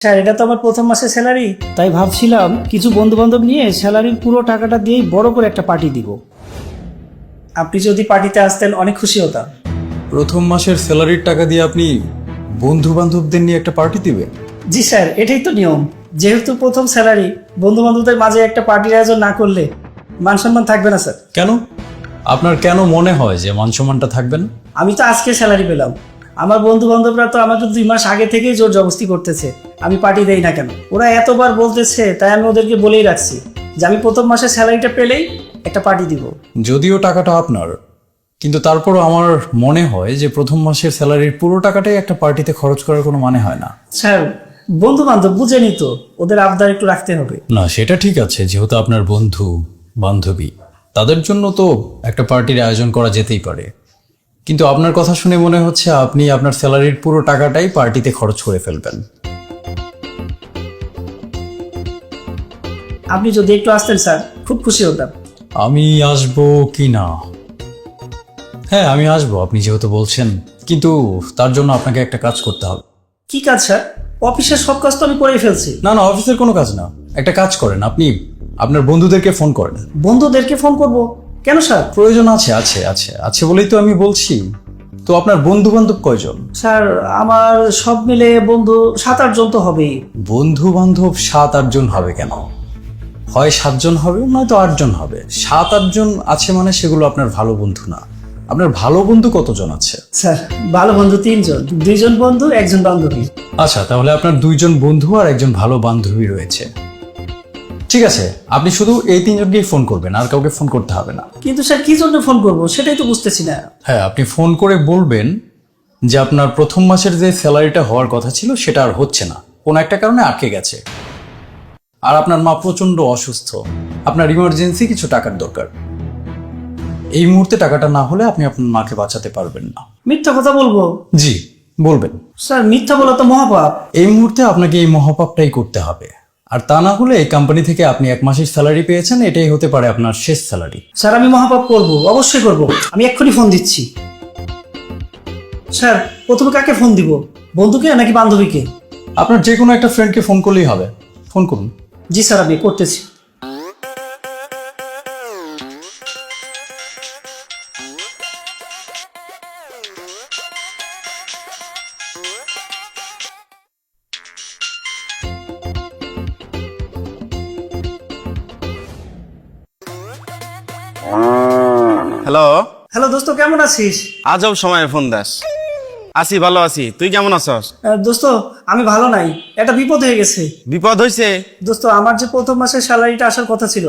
Sir এটা তো আমার প্রথম মাসের স্যালারি, তাই ভাবছিলাম কিছু বন্ধু বান্ধব নিয়ে স্যালারির পুরো টাকাটা দিয়েই বড় করে একটা পার্টি দিব। আপনি যদি পার্টিতে আসতেন অনেক খুশি হতাম। প্রথম মাসের স্যালারির টাকা দিয়ে আপনি বন্ধু বান্ধবদের নিয়ে একটা পার্টি দিবেন? জি স্যার, এটাই তো নিয়ম। যেহেতু প্রথম স্যালারি, বন্ধু বান্ধবদের মাঝে একটা পার্টির আয়োজন না করলে মান সম্মান থাকবে না স্যার। কেন? আপনার কেন মনে হয় যে মান সম্মানটা থাকবে না? আমি তো আজকে স্যালারি পেলাম, আমার বন্ধু বান্ধবরা তো আমাকে 2 মাস আগে থেকেই জোর জবরদস্তি করতেছে আমি পার্টি দেই না কেন। ওরা এতবার বলতেছে, তাই আমি ওদেরকে বলেই রাখছি যে আমি প্রথম মাসের স্যালারিটা পেলেই একটা পার্টি দিব। যদিও টাকাটা আপনার, কিন্তু তারপরও আমার মনে হয় যে প্রথম মাসের স্যালারির পুরো টাকাটাই একটা পার্টিতে খরচ করার কোনো মানে হয় না। স্যার বন্ধু বান্ধব বুঝেনি তো, ওদের আবদার একটু রাখতে হবে। না, সেটা ঠিক আছে, যেহেতু আপনার বন্ধু বান্ধবী, তাদের জন্য তো একটা পার্টির আয়োজন করা যেতেই পারে। কিন্তু আপনার কথা শুনে মনে হচ্ছে আপনি আপনার স্যালারির পুরো টাকাটাই পার্টিতে খরচ করে ফেলবেন। আপনি যদি একটু আসতেন স্যার, খুব খুশি হতাম। আমি আসবো কি না? হ্যাঁ, আমি আসবো, আপনি যেহেতু বলছেন, কিন্তু তার জন্য আপনাকে একটা কাজ করতে হবে। কি কাজ স্যার? অফিসের সব কাজ তো আমি করেই ফেলছি। না না, অফিসের কোনো কাজ না, একটা কাজ করেন, আপনি আপনার বন্ধুদেরকে ফোন করেন। বন্ধুদেরকে ফোন করব কেন স্যার? প্রয়োজন আছে আছে আছে আছে বলেই তো আমি বলছি। তো আপনার বন্ধু বান্ধব কয়জন? স্যার আমার সব মিলে বন্ধু 7-8 জন তো হবেই। বন্ধু বান্ধব 7-8 জন হবে কেন? হয় 7 জন হবে, নয়তো 8 জন হবে। 7-8 জন আছে মানে সেগুলো আপনার ভালো বন্ধু না। আপনার ভালো বন্ধু কতজন আছে? স্যার ভালো বন্ধু 3 জন, 2 জন বন্ধু 1 জন বান্ধবী। আচ্ছা, তাহলে আপনার 2 জন বন্ধু আর 1 জন ভালো বান্ধবী রয়েছে। ঠিক আছে, আপনি শুধু এই 3 জনকেই ফোন করবেন, আর কাউকে ফোন করতে হবে না। কিন্তু স্যার কি জন্য ফোন করব সেটাই তো বুঝতেছি না। হ্যাঁ, আপনি ফোন করে বলবেন যে আপনার প্রথম মাসের যে স্যালারিটা হওয়ার কথা ছিল সেটা আর হচ্ছে না, কোনো একটা কারণে আটকে গেছে। আর আপনার মা প্রচন্ড অসুস্থ, আপনার ইমার্জেন্সি কিছু টাকার দরকার। এই মুহূর্তে টাকাটা না হলে আপনি আপনার মাকে বাঁচাতে পারবেন না। মিথ্যা কথা বলবো? জি, বলবেন। স্যার মিথ্যা বলা তো মহাপাপ। এই মুহূর্তে আপনাকে এই মহাপাপটাই করতে হবে, আর তা না হলে এই কোম্পানি থেকে আপনি 1 মাসের স্যালারি পেয়েছেন, এটাই হতে পারে আপনার শেষ স্যালারি। স্যার আমি মহাপাপ করব, অবশ্যই করব। আমি এক্ষুনি ফোন দিচ্ছি। স্যার প্রথমে কাকে ফোন দিব, বন্ধুকে নাকি বান্ধবীকে? আপনার যে কোনো একটা ফ্রেন্ডকে ফোন করলেই হবে, ফোন করুন। জি স্যার আমি করতেছি। হ্যালো, হ্যালো দোস্ত, কেমন আছিস? আজব সময়ে ফোন দাস। আছি, ভালো আছি, তুই কেমন আছস? দোস্ত আমি ভালো নাই, একটা বিপদ হয়ে গেছে। বিপদ হয়েছে? দোস্ত আমার যে প্রথম মাসের স্যালারিটা আসার কথা ছিল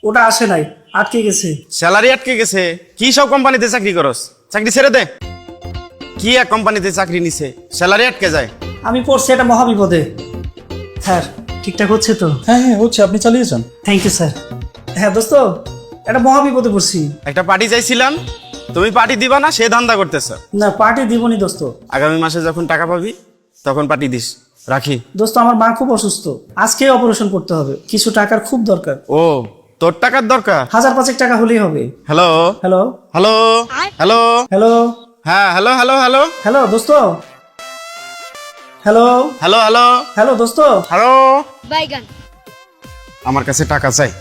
ওটা আসে নাই, আটকে গেছে। স্যালারি আটকে গেছে? কি সব কোম্পানিতে চাকরি করস? চাকরি ছেড়ে দে। কি এক কোম্পানিতে চাকরি নিছে, স্যালারি আটকে যায়? আমি পড়ছি একটা মহা বিপদে। স্যার ঠিকঠাক হচ্ছে তো? হ্যাঁ হ্যাঁ হচ্ছে, আপনি চালিয়ে যান। Thank you sir. হ্যাঁ দোস্ত, একটা মহা বিপদে পড়ছি। একটা পার্টি চাইছিলাম, তুমি পার্টি দিবা না সে ধান্দা করতেছ। না পার্টি দিবনি দোস্ত। আগামী মাসে যখন টাকা পাবি তখন পার্টি দিস। রাখি। দোস্ত আমার মা খুব অসুস্থ, আজকে অপারেশন করতে হবে, কিছু টাকার খুব দরকার। ও, তোর টাকার দরকার? 1000-5 টাকা হলেই হবে। Hello hello hello hello, hello হ্যাঁ হ্যালো হ্যালো হ্যালো হ্যালো দোস্ত, হ্যালো হ্যালো হ্যালো হ্যালো দোস্ত। হ্যালো, বাইগান। আমার কাছে টাকা চাই।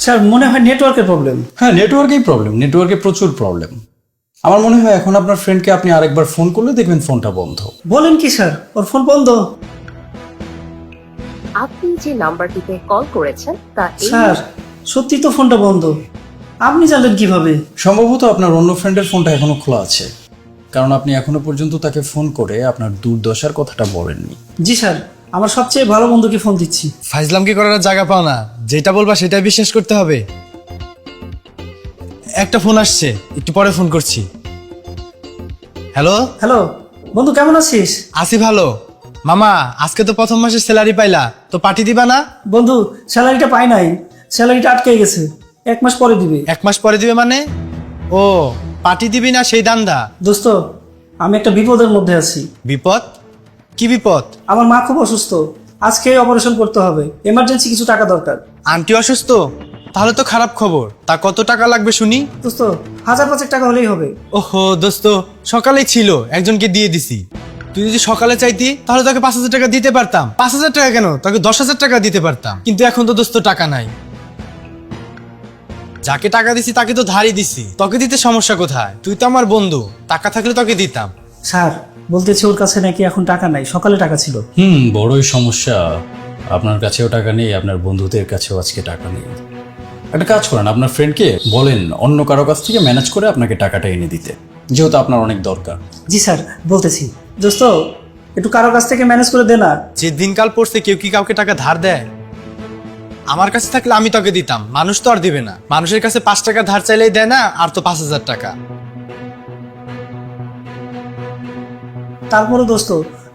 স্যার মনে হয় নেটওয়ার্কের প্রবলেম। হ্যাঁ, নেটওয়ার্কেই প্রবলেম, নেটওয়ার্কে প্রচুর প্রবলেম। আমার মনে হয় এখন আপনার ফ্রেন্ডকে আপনি আরেকবার ফোন করলে দেখবেন ফোনটা বন্ধ। বলেন কি স্যার, ওর ফোন বন্ধ? আপনি যে নাম্বারটিতে কল করেছেন তা এই স্যার সত্যি তো ফোনটা বন্ধ, আপনি জানলেন কিভাবে? সম্ভবত আপনার অন্য ফ্রেন্ডের ফোনটা এখনো খোলা আছে, কারণ আপনি এখনো পর্যন্ত তাকে ফোন করে আপনার দুর্দশার কথাটা বলেননি। জি স্যার, আমার সবচেয়ে ভালো বন্ধুকে ফোন দিচ্ছি। ফাইজলাম কি করার জায়গা পাও না, যেটা বলবা সেটাই বিশ্বাস করতে হবে। একটা ফোন আসছে, একটু পরে ফোন করছি। হ্যালো, হ্যালো বন্ধু, কেমন আছিস? আছি ভালো। মামা আজকে তো প্রথম মাসের স্যালারি পাইলা, তো পার্টি দিবা না? বন্ধু স্যালারিটা পাই নাই, স্যালারিটা আটকে গেছে, 1 মাস পরে দিবে। 1 মাস পরে দিবে মানে? ও, পার্টি দিবি না সেই দান্দা? দোস্ত আমি একটা বিপদের মধ্যে আছি। বিপদ? কি বিপদ? আমার মা খুব অসুস্থ, আজকে অপারেশন করতে হবে, এমার্জেন্সি কিছু টাকা দরকার। আন্টি অসুস্থ? তাহলে তো খারাপ খবর। তা কত টাকা লাগবে শুনি? দোস্ত 1000-5 টাকা হলেই হবে। ওহো দোস্ত, সকালেই ছিল, একজনকে দিয়ে দিছি। তুই যদি সকালে চাইতি তাহলে তোকে 5,000 টাকা দিতে পারতাম। 5,000 টাকা কেন, তোকে 10,000 টাকা দিতে পারতাম। কিন্তু এখন তো দোস্ত টাকা নাই। যাকে টাকা দিছি তাকে তো ধারই দিছি, তোকে দিতে সমস্যা কোথায়? তুই তো আমার বন্ধু, টাকা থাকলে তোকে দিতাম। স্যার বলতেছে ওর কাছে নাকি এখন টাকা নাই, সকালে টাকা ছিল। বড়ই সমস্যা। আপনার কাছেও টাকা নেই, আপনার বন্ধুদের কাছেও আজকে টাকা নেই। একটা কাজ করেন, আপনার ফ্রেন্ডকে বলেন অন্য কারো কাছ থেকে ম্যানেজ করে আপনাকে টাকাটা এনে দিতে, যেহেতু আপনার অনেক দরকার। জি স্যার বলতেছি। দোস্ত একটু কারো কাছ থেকে ম্যানেজ করে দে না। যে দিনকাল পড়ছে কেউ কি কাউকে টাকা ধার দেয়? আমার কাছে থাকলে আমি তোকে দিতাম, মানুষ তো আর দিবে না। মানুষের কাছে 5 টাকা ধার চাইলেই দেয় না, আর তো 5,000 টাকা। তারপরে দোস্ত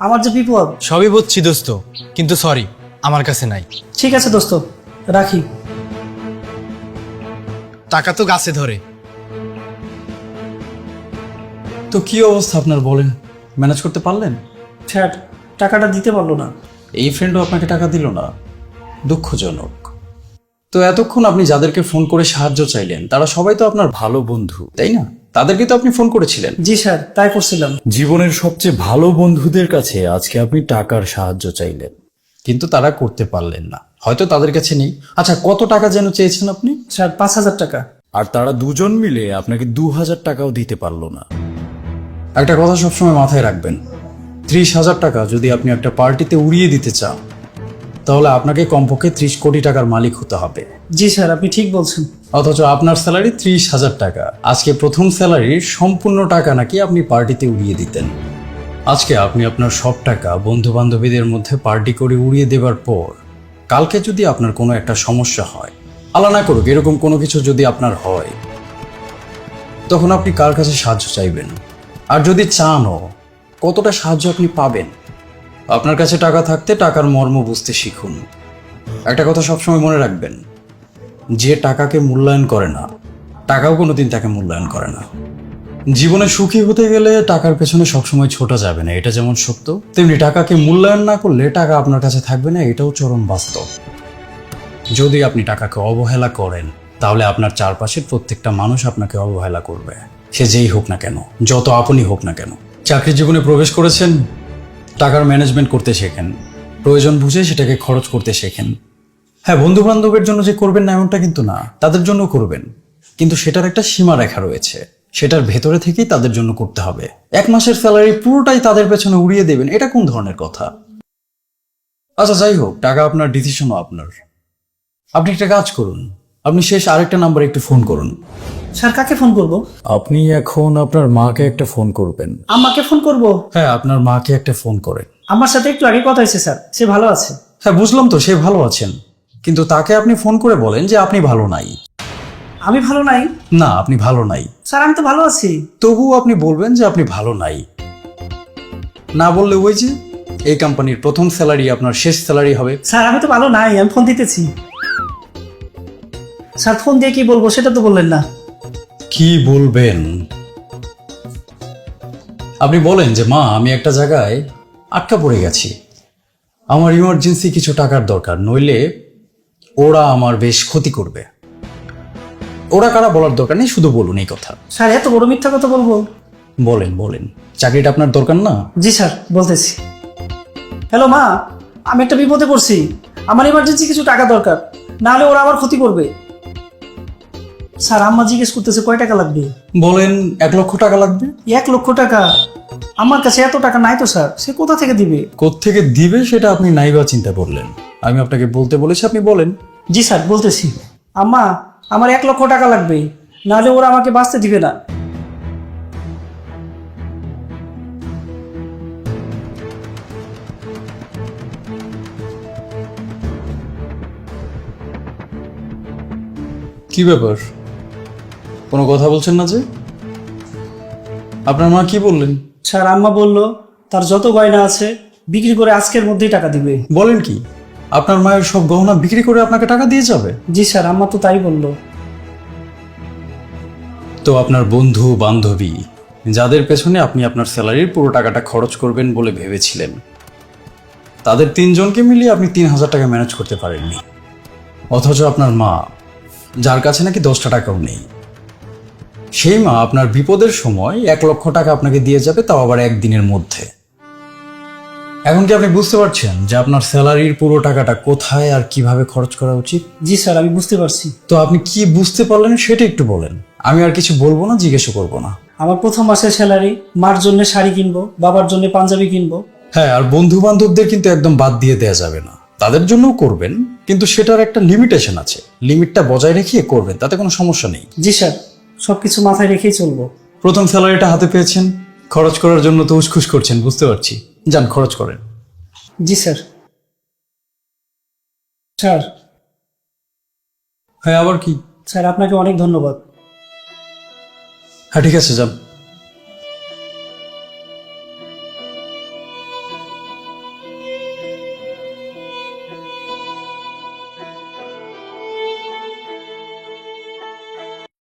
আমার যে বিপদ। সবই বুঝছি দোস্ত, কিন্তু সরি, আমার কাছে নাই। ঠিক আছে দোস্ত, রাখি। টাকা তো গাছে ধরে। তো কি অবস্থা আপনার বলেন, ম্যানেজ করতে পারলেন? স্যার টাকাটা দিতে পারলো না। এই ফ্রেন্ডও আপনাকে টাকা দিল না, দুঃখজনক। তো এতক্ষণ আপনি যাদেরকে ফোন করে সাহায্য চাইলেন তারা সবাই তো আপনার ভালো বন্ধু, তাই না? তাদেরকে তো আপনি ফোন করেছিলেন। জি স্যার তাই করছিলাম। জীবনের সবচেয়ে ভালো বন্ধুদের কাছে আজকে আপনি টাকার সাহায্য চাইলেন, কিন্তু তারা করতে পারলেন না, হয়তো তাদের কাছে নেই। আচ্ছা, কত টাকা যেন চেয়েছেন আপনি? স্যার 5,000 টাকা। আর তারা দুজন মিলে আপনাকে 2,000 টাকাও দিতে পারলো না। একটা কথা সবসময় মাথায় রাখবেন, 30,000 টাকা যদি আপনি একটা পার্টিতে উড়িয়ে দিতে চান তাহলে আপনাকে কমপক্ষে 30 কোটি টাকার মালিক হতে হবে। জি স্যার আপনি ঠিক বলছেন। অথচ আপনার স্যালারি 30,000 টাকা। আজকে প্রথম স্যালারির সম্পূর্ণ টাকা নাকি আপনি পার্টিতে উড়িয়ে দিতেন। আজকে আপনি আপনার সব টাকা বন্ধু বান্ধবীদের মধ্যে পার্টি করে উড়িয়ে দেবার পর কালকে যদি আপনার কোনো একটা সমস্যা হয়, আল্লাহ না করুক এরকম কোনো কিছু যদি আপনার হয়, তখন আপনি কার কাছে সাহায্য চাইবেন? আর যদি চানও, কতটা সাহায্য আপনি পাবেন? আপনার কাছে টাকা থাকতে টাকার মর্ম বুঝতে শিখুন। একটা কথা সবসময় মনে রাখবেন, যে টাকাকে মূল্যায়ন করে না, টাকাও কোনোদিন তাকে মূল্যায়ন করে না। জীবনে সুখী হতে গেলে টাকার পেছনে সবসময় ছোটা যাবে না, এটা যেমন সত্য, তেমনি টাকাকে মূল্যায়ন না করলে টাকা আপনার কাছে থাকবে না, এটাও চরম বাস্তব। যদি আপনি টাকাকে অবহেলা করেন তাহলে আপনার চারপাশের প্রত্যেকটা মানুষ আপনাকে অবহেলা করবে, সে যেই হোক না কেন, যত আপনই হোক না কেন। চাকরির জীবনে প্রবেশ করেছেন, টাকার ম্যানেজমেন্ট করতে শেখেন, প্রয়োজন বুঝে সেটাকে খরচ করতে শেখেন। হ্যাঁ, বন্ধু বান্ধবের জন্য যে করবেন না এমনটা কিন্তু না, তাদের জন্য করবেন, কিন্তু সেটার একটা সীমা রেখা রয়েছে, সেটার ভেতরে থেকেই তাদের জন্য করতে হবে। 1 মাসের স্যালারি পুরোটাই তাদের পেছনে উড়িয়ে দেবেন, এটা কোন ধরনের কথা? আচ্ছা যাই হোক, টাকা আপনার, ডিসিশনও আপনার। আপনি একটা কাজ করুন, আপনি শেষ আরেকটা নাম্বারে একটু ফোন করুন। স্যার কাকে ফোন করব? আপনি এখন আপনার মাকে একটা ফোন করবেন। আমাকে ফোন করব? হ্যাঁ, আপনার মাকে একটা ফোন করেন। আমার সাথে একটু আগে কথা হয়েছে স্যার, সে ভালো আছে। হ্যাঁ বুঝলাম তো, সে ভালো আছেন, কিন্তু তাকে আপনি ফোন করে বলেন যে আপনি ভালো নাই। আমি ভালো নাই? না, আপনি ভালো নাই। স্যার আমি তো ভালো আছি। তবুও আপনি বলবেন যে আপনি ভালো নাই। না বললে ওই যে এই কোম্পানির প্রথম স্যালারি আপনার শেষ স্যালারি হবে। স্যার আমি তো ভালো নাই, আমি ফোন দিতেছি। স্যার ফোন দিয়ে কি বলবো সেটা তো বললেন না। কি বলবেন? আপনি বলেন যে মা, আমি একটা জায়গায় আটকা পড়ে গেছি, আমার ইমার্জেন্সি কিছু টাকার দরকার, নইলে ওরা আমার বেশ ক্ষতি করবে। ওরা কারা বলার দরকার নেই, শুধু বলুন এই কথা। স্যার এত বড় মিথ্যা কথা বলবো? বলেন বলেন, চাকরিটা আপনার দরকার না? জি স্যার বলতেছি। হ্যালো মা, আমি একটা বিপদে পড়ছি, আমার ইমার্জেন্সি কিছু টাকা দরকার, না হলে ওরা আমার ক্ষতি করবে। স্যার আম্মা জিজ্ঞেস করতেছে কয় টাকা লাগবে। বলেন 1 লক্ষ টাকা লাগবে। 1 লক্ষ টাকা? আমার কাছে এত টাকা নাই তো স্যার, সে কোথা থেকে দিবে? কোত্থেকে দিবে সেটা আপনি নাইবা চিন্তা করলেন, আমি আপনাকে বলতে বলেছি, আপনি বলেন। জি স্যার বলতেছি। আম্মা আমার 1 লক্ষ টাকা লাগবে, নাহলে ওরা আমাকে বাঁচতে দিবে না। কি ব্যাপার, কোনো কথা বলছেন না যে? আপনার মা কি বললেন? স্যার আম্মা বলল তার যত গয়না আছে বিক্রি করে আজকের মধ্যেই টাকা দিবে। বলেন কি, আপনার মায়ের সব গহনা বিক্রি করে আপনাকে টাকা দিয়ে যাবে? জি স্যার আম্মা তো তাই বলল। তো আপনার বন্ধু বান্ধবী যাদের পেছনে আপনি আপনার স্যালারির পুরো টাকাটা খরচ করবেন বলে ভেবেছিলেন, তাদের 3 জনকে মিলিয়ে আপনি 3,000 টাকা ম্যানেজ করতে পারেননি। অথচ আপনার মা, যার কাছে নাকি 10টা টাকাও নেই, সেই মা আপনার বিপদের সময় 1 লক্ষ টাকা আপনাকে দিয়ে যাবে, তাও আবার 1 দিনের মধ্যে। এখন কি আপনি বুঝতে পারছেন যে আপনার স্যালারির পুরো টাকাটা কোথায় আর কিভাবে খরচ করা উচিত? জি স্যার, আমি বুঝতে পারছি। তো আপনি কি বুঝতে পারলেন সেটা একটু বলেন। আমি আর কিছু বলবো না, জিজ্ঞেসও করবো না। আমার প্রথম মাসের স্যালারি, মার জন্য শাড়ি কিনবো, বাবার জন্য পাঞ্জাবি কিনবো। হ্যাঁ, আর বন্ধু বান্ধবদের কিন্তু একদম বাদ দিয়ে দেওয়া যাবে না। তাদের জন্যও করবেন, কিন্তু সেটার একটা লিমিটেশন আছে। লিমিটটা বজায় রেখে করবেন, তাতে কোনো সমস্যা নেই। জি স্যার, সবকিছু মাথায় রেখেই চলবো। প্রথম স্যালারিটা হাতে পেয়েছেন, খরচ করার জন্য তো উসখুস করছেন, বুঝতে পারছি। যান, খরচ করেন। জি স্যার। স্যার, হ্যাঁ, আবার কি? স্যার আপনাকে অনেক ধন্যবাদ। হ্যাঁ, ঠিক আছে, যান।